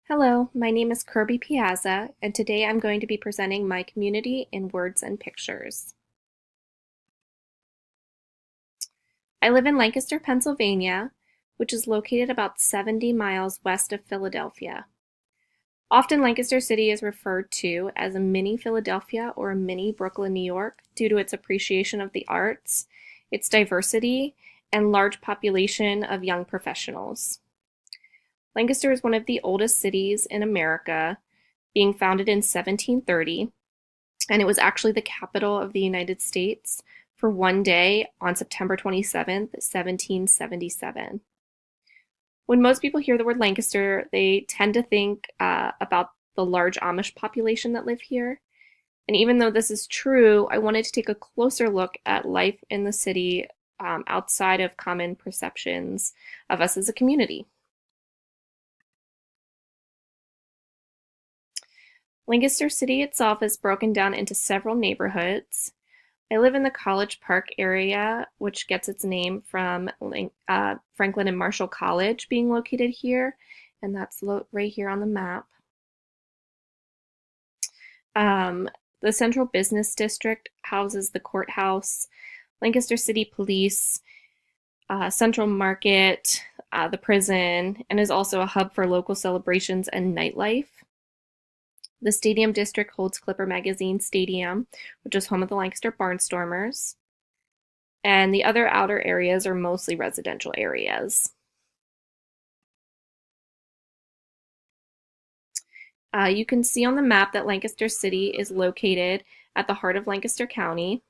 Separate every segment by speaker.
Speaker 1: Hello, my name is Kirby Piazza, and today I'm going to be presenting my community in words and pictures. I live in Lancaster, Pennsylvania, which is located about 70 miles west of Philadelphia. Often Lancaster City is referred to as a mini Philadelphia or a mini Brooklyn, New York, due to its appreciation of the arts, its diversity, and large population of young professionals. Lancaster is one of the oldest cities in America, being founded in 1730, and it was actually the capital of the United States for one day on September 27th, 1777. When most people hear the word Lancaster, they tend to think about the large Amish population that live here. And even though this is true, I wanted to take a closer look at life in the city outside of common perceptions of us as a community. Lancaster City itself is broken down into several neighborhoods. I live in the College Park area, which gets its name from Franklin and Marshall College being located here, and that's right here on the map. Um, the Central Business District houses the courthouse, Lancaster City Police, Central Market, the prison, and is also a hub for local celebrations and nightlife. The Stadium District holds Clipper Magazine Stadium, which is home of the Lancaster Barnstormers. And the other outer areas are mostly residential areas. You can see on the map that Lancaster City is located at the heart of Lancaster County.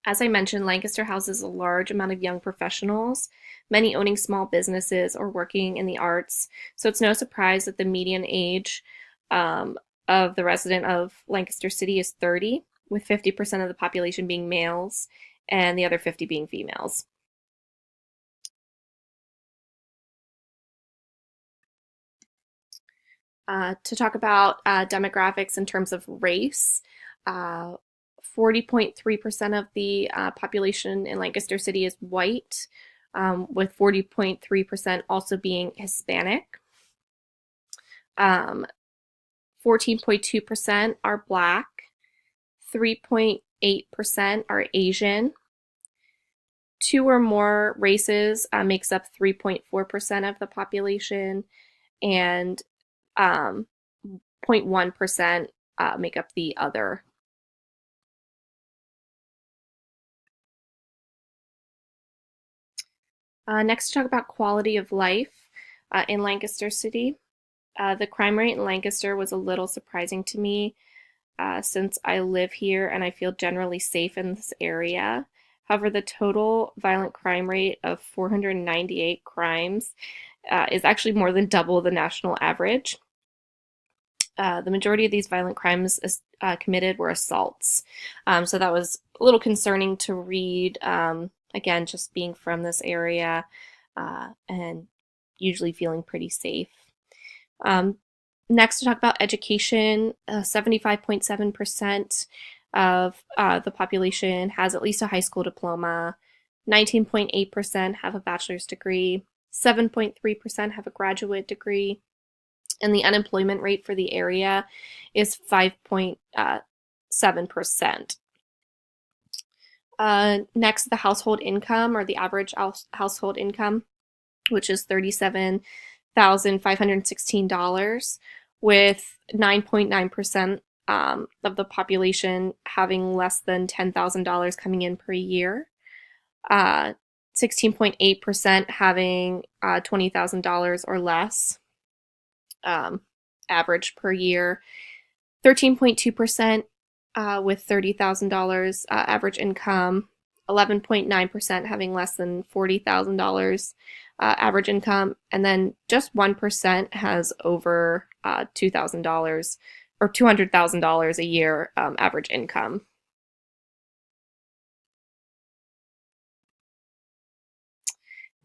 Speaker 1: As I mentioned, Lancaster houses a large amount of young professionals, many owning small businesses or working in the arts. So it's no surprise that the median age of the resident of Lancaster City is 30, with 50% of the population being males and the other 50 being females. To talk about demographics in terms of race, 40.3% of the population in Lancaster City is white, with 40.3% also being Hispanic. 14.2% are Black, 3.8% are Asian. Two or more races makes up 3.4% of the population, and 0.1% make up the other. Next, to talk about quality of life in Lancaster City. The crime rate in Lancaster was a little surprising to me since I live here and I feel generally safe in this area. However, the total violent crime rate of 498 crimes is actually more than double the national average. The majority of these violent crimes committed were assaults. So that was a little concerning to read. Again, just being from this area and usually feeling pretty safe. Next, to talk about education, 75.7% of the population has at least a high school diploma. 19.8% have a bachelor's degree. 7.3% have a graduate degree. And the unemployment rate for the area is 5.7%. Next, the household income, or the average household income, which is $37,516, with 9.9% of the population having less than $10,000 coming in per year. 16.8% having $20,000 or less average per year. 13.2% with $30,000 average income. 11.9% having less than $40,000 average income, and then just 1% has over $2,000 or $200,000 a year average income.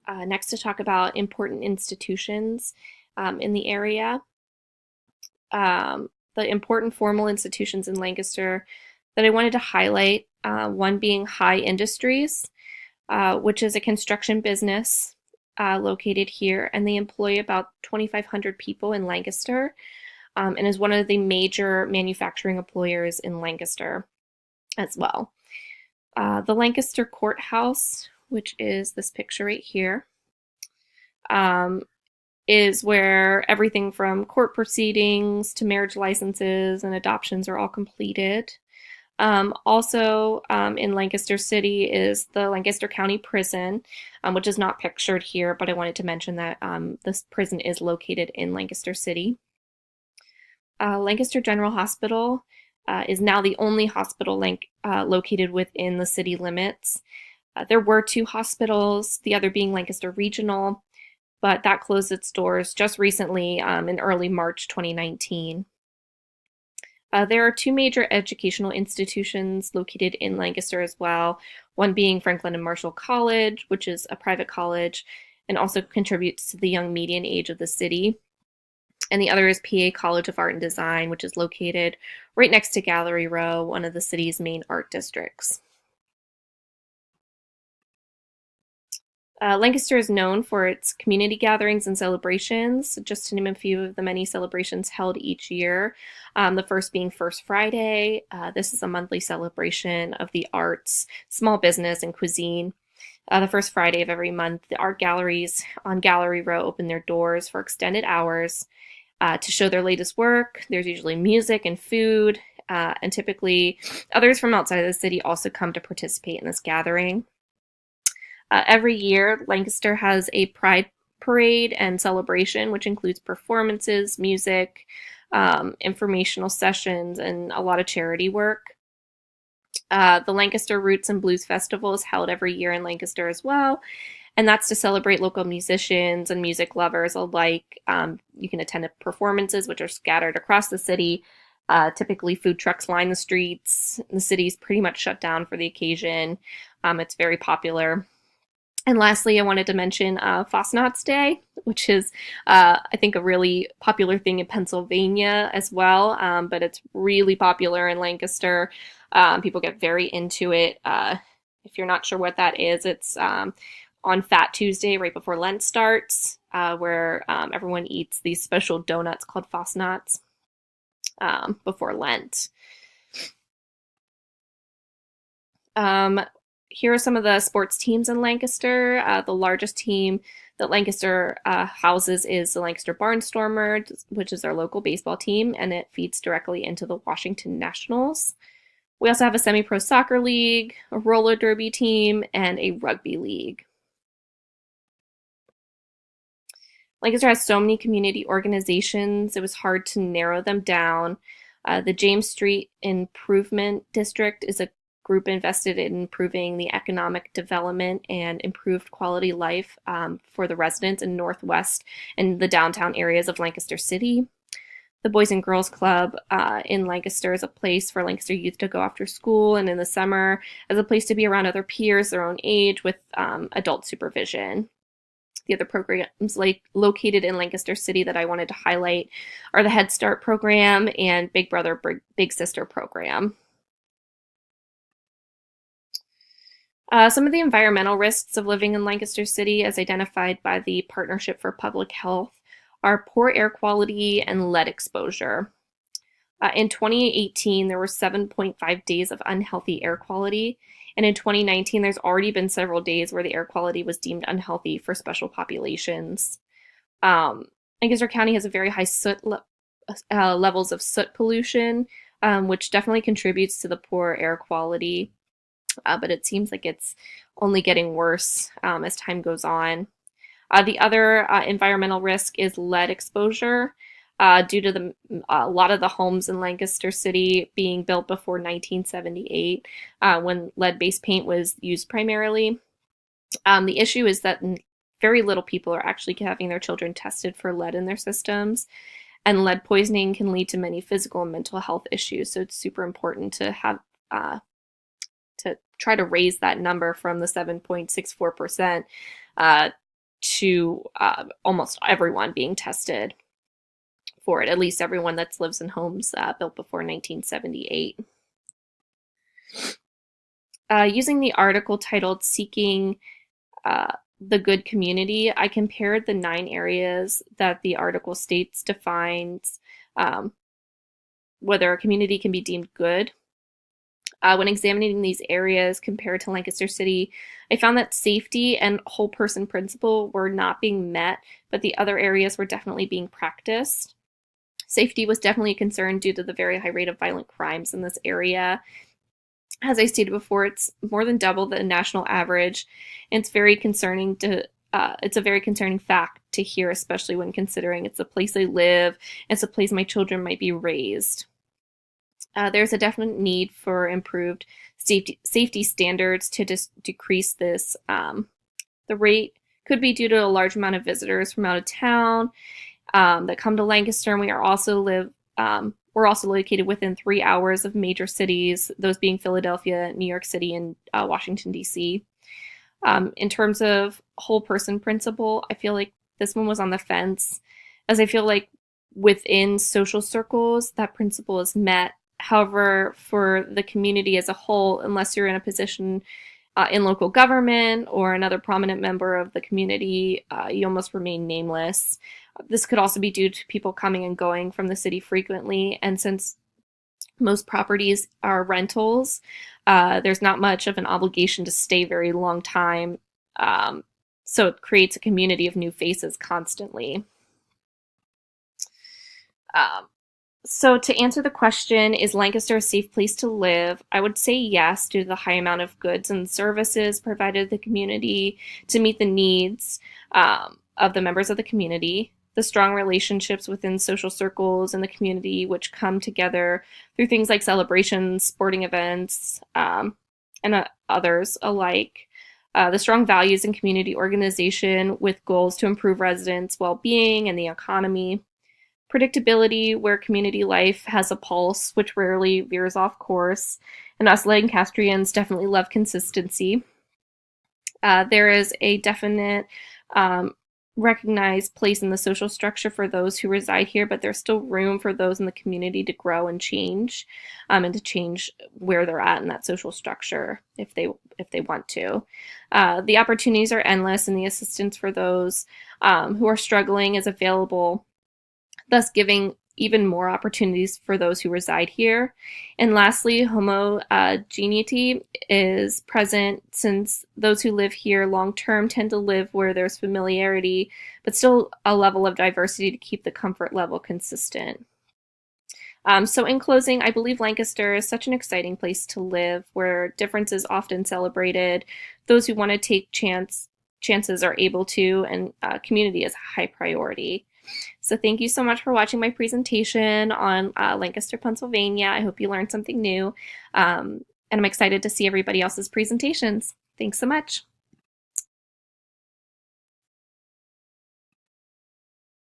Speaker 1: Next, to talk about important institutions in the area. The important formal institutions in Lancaster that I wanted to highlight, one being High Industries, which is a construction business located here, and they employ about 2,500 people in Lancaster, and is one of the major manufacturing employers in Lancaster as well. The Lancaster Courthouse, which is this picture right here, um, is where everything from court proceedings to marriage licenses and adoptions are all completed. Also, in Lancaster City is the Lancaster County Prison, which is not pictured here, but I wanted to mention that this prison is located in Lancaster City. Lancaster General Hospital is now the only hospital located within the city limits. There were two hospitals, the other being Lancaster Regional, but that closed its doors just recently in early March 2019. There are two major educational institutions located in Lancaster as well, one being Franklin and Marshall College, which is a private college and also contributes to the young median age of the city. And the other is PA College of Art and Design, which is located right next to Gallery Row, one of the city's main art districts. Lancaster is known for its community gatherings and celebrations, just to name a few of the many celebrations held each year. The first being First Friday. This is a monthly celebration of the arts, small business, and cuisine. The first Friday of every month, the art galleries on Gallery Row open their doors for extended hours to show their latest work. There's usually music and food, and typically others from outside of the city also come to participate in this gathering. Every year, Lancaster has a pride parade and celebration, which includes performances, music, informational sessions, and a lot of charity work. The Lancaster Roots and Blues Festival is held every year in Lancaster as well, and that's to celebrate local musicians and music lovers alike. You can attend performances, which are scattered across the city. Typically, food trucks line the streets. The city's pretty much shut down for the occasion. It's very popular. And lastly, I wanted to mention Fastnachts Day, which is, I think, a really popular thing in Pennsylvania as well, but it's really popular in Lancaster. People get very into it. If you're not sure what that is, it's on Fat Tuesday, right before Lent starts, where everyone eats these special donuts called Fastnachts before Lent. Here are some of the sports teams in Lancaster. The largest team that Lancaster houses is the Lancaster Barnstormers, which is our local baseball team, and it feeds directly into the Washington Nationals. We also have a semi-pro soccer league, a roller derby team, and a rugby league. Lancaster has so many community organizations, it was hard to narrow them down. The James Street Improvement District is a group invested in improving the economic development and improved quality life for the residents in Northwest and the downtown areas of Lancaster City. The Boys and Girls Club in Lancaster is a place for Lancaster youth to go after school and in the summer as a place to be around other peers their own age with adult supervision. The other programs located in Lancaster City that I wanted to highlight are the Head Start program and Big Brother Big Sister program. Some of the environmental risks of living in Lancaster City, as identified by the Partnership for Public Health, are poor air quality and lead exposure. In 2018, there were 7.5 days of unhealthy air quality, and in 2019, there's already been several days where the air quality was deemed unhealthy for special populations. Lancaster County has a very high levels of soot pollution, which definitely contributes to the poor air quality. But it seems like it's only getting worse as time goes on. The other environmental risk is lead exposure due to a lot of the homes in Lancaster City being built before 1978 when lead-based paint was used primarily. The issue is that very little people are actually having their children tested for lead in their systems, and lead poisoning can lead to many physical and mental health issues, so it's super important to have to try to raise that number from the 7.64% to almost everyone being tested for it, at least everyone that lives in homes built before 1978. Using the article titled Seeking the good community, I compared the 9 areas that the article states defines um, whether a community can be deemed good. When examining these areas compared to Lancaster City, I found that safety and whole person principle were not being met, but the other areas were definitely being practiced. Safety was definitely a concern due to the very high rate of violent crimes in this area. As I stated before, it's more than double the national average, and it's very concerning to. It's a very concerning fact to hear, especially when considering it's the place I live, it's a place my children might be raised. There's a definite need for improved safety standards to decrease this. The rate could be due to a large amount of visitors from out of town that come to Lancaster, and we're also located within 3 hours of major cities, those being Philadelphia, New York City, and Washington, D.C. In terms of whole person principle, I feel like this one was on the fence, as I feel like within social circles, that principle is met. However, for the community as a whole, unless you're in a position in local government or another prominent member of the community, you almost remain nameless. This could also be due to people coming and going from the city frequently, and since most properties are rentals, there's not much of an obligation to stay very long time, so it creates a community of new faces constantly. Um, so to answer the question, is Lancaster a safe place to live? I would say yes, due to the high amount of goods and services provided to the community to meet the needs of the members of the community, the strong relationships within social circles in the community, which come together through things like celebrations, sporting events, and others alike. The strong values in community organization with goals to improve residents' well-being and the economy. Predictability, where community life has a pulse, which rarely veers off course. And us Lancastrians definitely love consistency. There is a definite recognized place in the social structure for those who reside here, but there's still room for those in the community to grow and to change where they're at in that social structure if they want to. The opportunities are endless, and the assistance for those who are struggling is available, thus giving even more opportunities for those who reside here. And lastly, homogeneity is present since those who live here long term tend to live where there's familiarity, but still a level of diversity to keep the comfort level consistent. So in closing, I believe Lancaster is such an exciting place to live where difference is often celebrated. Those who want to take chances are able to, and community is a high priority. So thank you so much for watching my presentation on Lancaster, Pennsylvania. I hope you learned something new, and I'm excited to see everybody else's presentations. Thanks so much.